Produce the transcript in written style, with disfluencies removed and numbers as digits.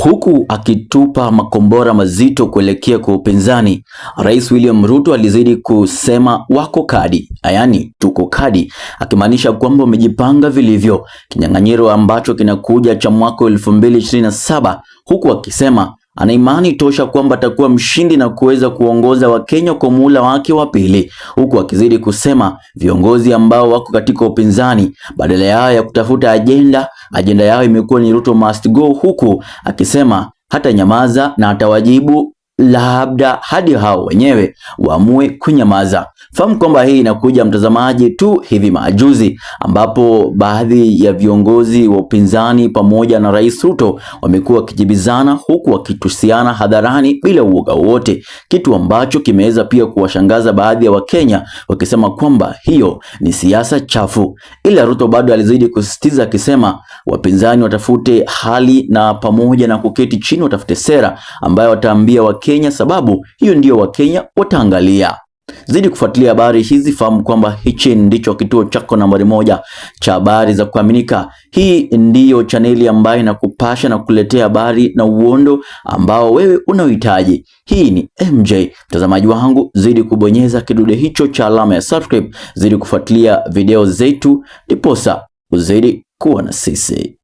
Huku akitupa makombora mazito kuelekea kwa upinzani, Rais William Ruto alizidi kusema wako kadi, yaani tuko kadi, akimaanisha kwamba wamejipanga vilivyo kinyang'anyiro ambacho kinakuja cha mwaka 2027, huku akisema ana imani tosha kwamba atakuwa mshindi na kuweza kuongoza Wakenya kwa muhula wake wa pili, huku akizidi kusema viongozi ambao wako katika upinzani badala ya kutafuta ajenda yao imekuwa ni Ruto must go, huku akisema hata nyamaza na atawajibu labda hadi hao wenyewe waamue kunyamaza. Fahamu kwamba hii inakuja mtazamaji tu hivi majuzi ambapo baadhi ya viongozi wa upinzani pamoja na Rais Ruto wamekuwa wakijibizana huku wakitusiana hadharani bila uoga wote, kitu ambacho kimeweza pia kuwashangaza baadhi ya Wakenya wakisema kwamba hiyo ni siasa chafu. Ila Ruto bado alizidi kusisitiza akisema wapinzani watafute hali na pamoja na kuketi chini watafute sera ambayo wataambia Wakenya, sababu hiyo ndio Wakenya wataangalia. Zidi kufuatilia habari hizi, fahamu kwamba hichi ndicho kituo chako nambari 1 cha habari za kuaminika. Hii ndiyo chaneli ambayo inakupasha na kuletea habari na uondo ambao wewe unahitaji. Hii ni MJ. Mtazamaji wangu, zidi kubonyeza kidude hicho cha alama ya subscribe, zidi kufuatilia video zetu, ndiposa uzidi kuwa na sisi.